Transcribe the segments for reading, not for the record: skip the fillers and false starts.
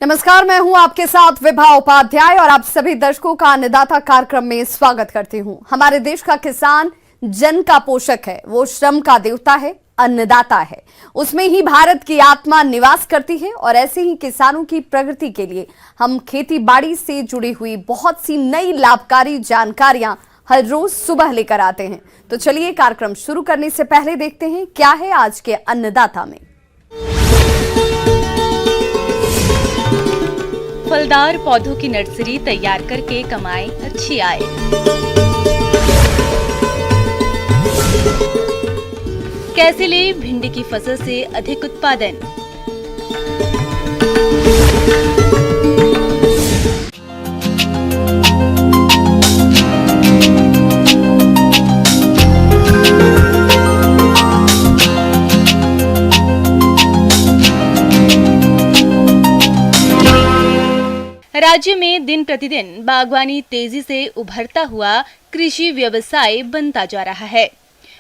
नमस्कार, मैं हूं आपके साथ विभा उपाध्याय और आप सभी दर्शकों का अन्नदाता कार्यक्रम में स्वागत करती हूं। हमारे देश का किसान जन का पोषक है, वो श्रम का देवता है, अन्नदाता है। उसमें ही भारत की आत्मा निवास करती है और ऐसे ही किसानों की प्रगति के लिए हम खेती बाड़ी से जुड़ी हुई बहुत सी नई लाभकारी जानकारियां हर रोज सुबह लेकर आते हैं। तो चलिए कार्यक्रम शुरू करने से पहले देखते हैं क्या है आज के अन्नदाता में। फलदार पौधों की नर्सरी तैयार करके कमाएं अच्छी आय। कैसे ले भिंडी की फसल से अधिक उत्पादन। राज्य में दिन प्रतिदिन बागवानी तेजी से उभरता हुआ कृषि व्यवसाय बनता जा रहा है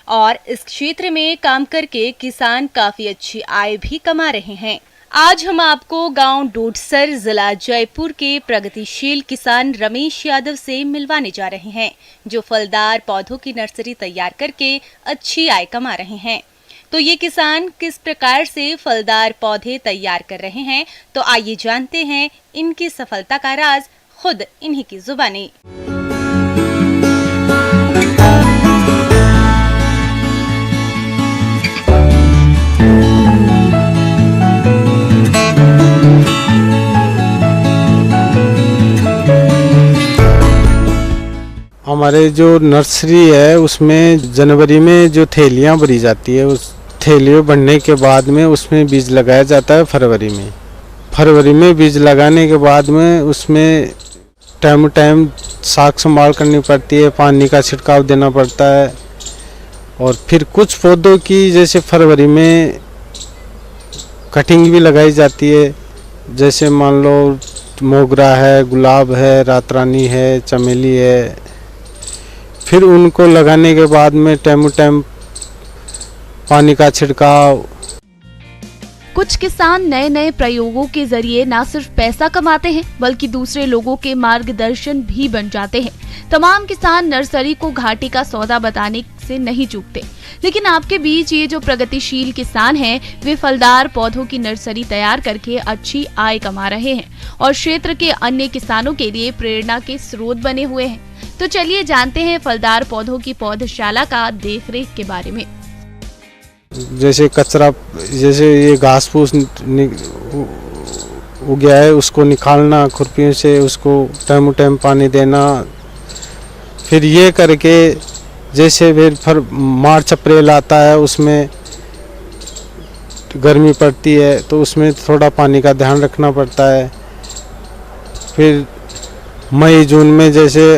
और इस क्षेत्र में काम करके किसान काफी अच्छी आय भी कमा रहे हैं। आज हम आपको गांव डोडसर जिला जयपुर के प्रगतिशील किसान रमेश यादव से मिलवाने जा रहे हैं, जो फलदार पौधों की नर्सरी तैयार करके अच्छी आय कमा रहे हैं। तो ये किसान किस प्रकार से फलदार पौधे तैयार कर रहे हैं, तो आइए जानते हैं इनकी सफलता का राज खुद इन्हीं की जुबानी। हमारे जो नर्सरी है उसमें जनवरी में जो थैलियाँ भरी जाती है, उस थैलियों भरने के बाद में उसमें बीज लगाया जाता है। फरवरी में बीज लगाने के बाद में उसमें टाइम साग संभाल करनी पड़ती है, पानी का छिड़काव देना पड़ता है। और फिर कुछ पौधों की जैसे फरवरी में कटिंग भी लगाई जाती है, जैसे मान लो मोगरा है, गुलाब है, रात रानी है, चमेली है। फिर उनको लगाने के बाद में टाइम पानी का छिड़काव। कुछ किसान नए नए प्रयोगों के जरिए न सिर्फ पैसा कमाते हैं बल्कि दूसरे लोगों के मार्गदर्शन भी बन जाते हैं। तमाम किसान नर्सरी को घाटे का सौदा बताने से नहीं चूकते, लेकिन आपके बीच ये जो प्रगतिशील किसान हैं, वे फलदार पौधों की नर्सरी तैयार करके अच्छी आय कमा रहे हैं और क्षेत्र के अन्य किसानों के लिए प्रेरणा के स्रोत बने हुए हैं। तो चलिए जानते हैं फलदार पौधों की पौधशाला का देखरेख के बारे में। जैसे कचरा, जैसे ये घास फूस उग गया है, उसको निकालना खुरपियों से, उसको टाइम पानी देना। फिर ये करके जैसे फिर मार्च अप्रैल आता है, उसमें गर्मी पड़ती है तो उसमें थोड़ा पानी का ध्यान रखना पड़ता है। फिर मई जून में जैसे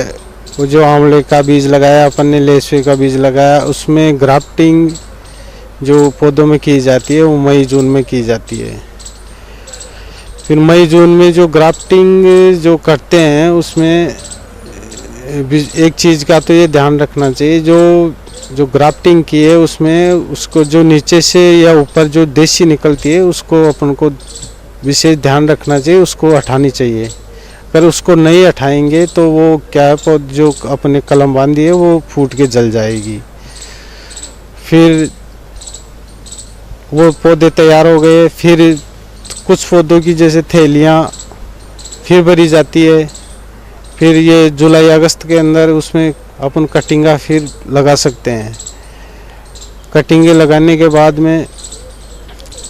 वो जो आंवले का बीज लगाया अपन ने, लेसवे का बीज लगाया, उसमें ग्राफ्टिंग जो पौधों में की जाती है वो मई जून में की जाती है। फिर मई जून में जो ग्राफ्टिंग जो करते हैं उसमें एक चीज़ का तो ये ध्यान रखना चाहिए, जो ग्राफ्टिंग की है उसमें उसको जो नीचे से या ऊपर जो देसी निकलती है उसको अपन को विशेष ध्यान रखना चाहिए, उसको हटानी चाहिए। अगर उसको नहीं हटाएंगे तो वो क्या है, जो अपने कलम बांधी है वो फूट के जल जाएगी। फिर वो पौधे तैयार हो गए, फिर कुछ पौधों की जैसे थैलियाँ फिर भरी जाती है। फिर ये जुलाई अगस्त के अंदर उसमें अपन कटिंगा फिर लगा सकते हैं। कटिंगे लगाने के बाद में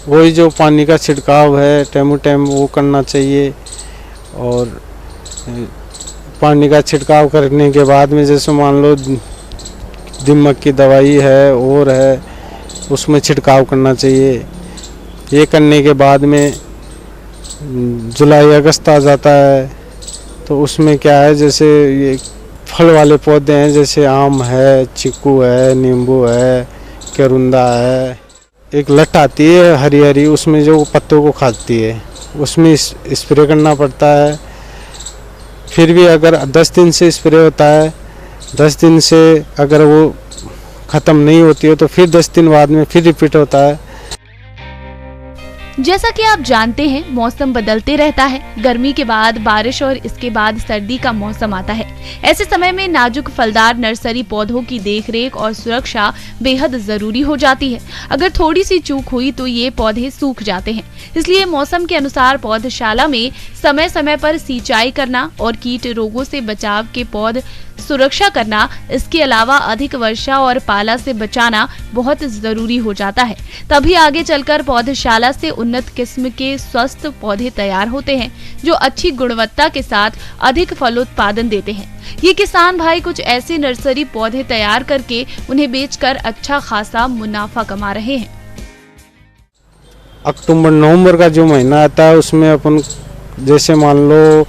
वही जो पानी का छिड़काव है टाइम वो करना चाहिए। और पानी का छिड़काव करने के बाद में जैसे मान लो दीमक की दवाई है और है, उसमें छिड़काव करना चाहिए। ये करने के बाद में जुलाई अगस्त आ जाता है तो उसमें क्या है, जैसे ये फल वाले पौधे हैं, जैसे आम है, चीकू है, नींबू है, करुंदा है। एक लट आती है हरी हरी, उसमें जो पत्तों को खाती है, उसमें स्प्रे करना पड़ता है। फिर भी अगर 10 दिन से स्प्रे होता है, 10 दिन से अगर वो ख़त्म नहीं होती है तो फिर 10 दिन बाद में फिर रिपीट होता है। जैसा कि आप जानते हैं, मौसम बदलते रहता है। गर्मी के बाद बारिश और इसके बाद सर्दी का मौसम आता है। ऐसे समय में नाजुक फलदार नर्सरी पौधों की देखरेख और सुरक्षा बेहद जरूरी हो जाती है। अगर थोड़ी सी चूक हुई तो ये पौधे सूख जाते हैं। इसलिए मौसम के अनुसार पौधशाला में समय समय पर सिंचाई करना और कीट रोगों से बचाव के पौध सुरक्षा करना, इसके अलावा अधिक वर्षा और पाला से बचाना बहुत जरूरी हो जाता है। तभी आगे चलकर पौधशाला से उन्नत किस्म के स्वस्थ पौधे तैयार होते हैं, जो अच्छी गुणवत्ता के साथ अधिक फलोत्पादन देते हैं। ये किसान भाई कुछ ऐसे नर्सरी पौधे तैयार करके उन्हें बेचकर अच्छा खासा मुनाफा कमा रहे हैं। अक्टूबर नवंबर का जो महीना आता है उसमें अपन जैसे मान लो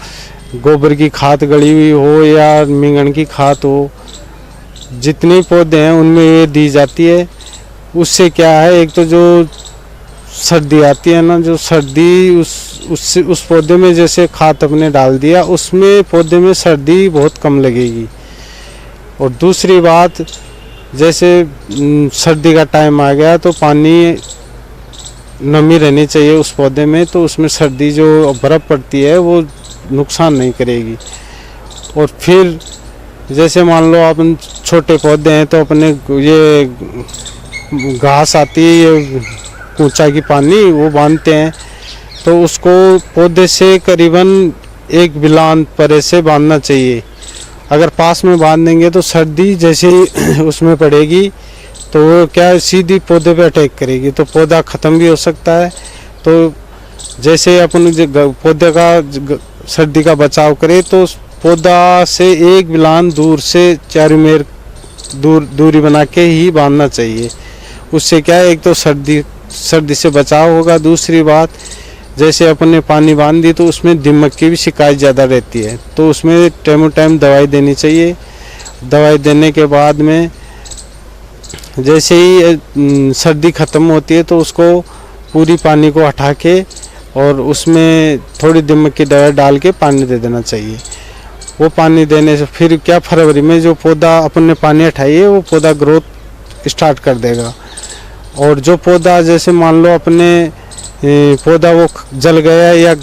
गोबर की खाद गड़ी हुई हो या मिंगन की खाद हो, जितने पौधे हैं उनमें ये दी जाती है। उससे क्या है, एक तो जो सर्दी आती है ना, जो सर्दी उस पौधे में जैसे खाद अपने डाल दिया, उसमें पौधे में सर्दी बहुत कम लगेगी। और दूसरी बात, जैसे सर्दी का टाइम आ गया तो पानी नमी रहनी चाहिए उस पौधे में, तो उसमें सर्दी जो बर्फ़ पड़ती है वो नुकसान नहीं करेगी। और फिर जैसे मान लो अपन छोटे पौधे हैं तो अपने ये घास आती है, ये कूचा की पानी वो बांधते हैं, तो उसको पौधे से करीबन 1 बिलान परे से बांधना चाहिए। अगर पास में बांध देंगे तो सर्दी जैसे ही उसमें पड़ेगी तो वो क्या सीधी पौधे पे अटैक करेगी, तो पौधा ख़त्म भी हो सकता है। तो जैसे अपन पौधे का सर्दी का बचाव करें तो पौधा से 1 बिलान दूर से चारों मेर दूरी बना के ही बांधना चाहिए। उससे क्या है, एक तो सर्दी से बचाव होगा। दूसरी बात, जैसे अपन ने पानी बांध दी तो उसमें दीमक की भी शिकायत ज़्यादा रहती है, तो उसमें टाइम टाइम दवाई देनी चाहिए। दवाई देने के बाद में जैसे ही सर्दी ख़त्म होती है तो उसको पूरी पानी को हटा के और उसमें थोड़ी दीमक की दवाई डाल के पानी दे देना चाहिए। वो पानी देने से फिर क्या, फरवरी में जो पौधा अपन ने पानी हटाई है वो पौधा ग्रोथ स्टार्ट कर देगा। और जो पौधा जैसे मान लो अपने पौधा वो जल गया या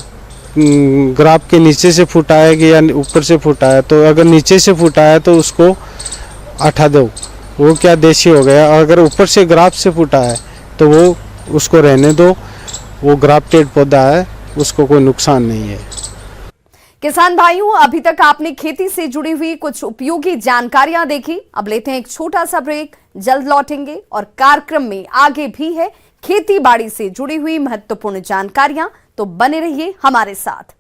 ग्राफ के नीचे से फूटा है कि या ऊपर से फूटा है, तो अगर नीचे से फूटा है तो उसको हटा दो, वो क्या देशी हो गया। और अगर ऊपर से ग्राफ से फूटा है तो वो उसको रहने दो, वो ग्राफ्टेड पौधा है, उसको कोई नुकसान नहीं है। किसान भाइयों, अभी तक आपने खेती से जुड़ी हुई कुछ उपयोगी जानकारियां देखी। अब लेते हैं एक छोटा सा ब्रेक, जल्द लौटेंगे और कार्यक्रम में आगे भी है खेती बाड़ी से जुड़ी हुई महत्वपूर्ण जानकारियां, तो बने रहिए हमारे साथ।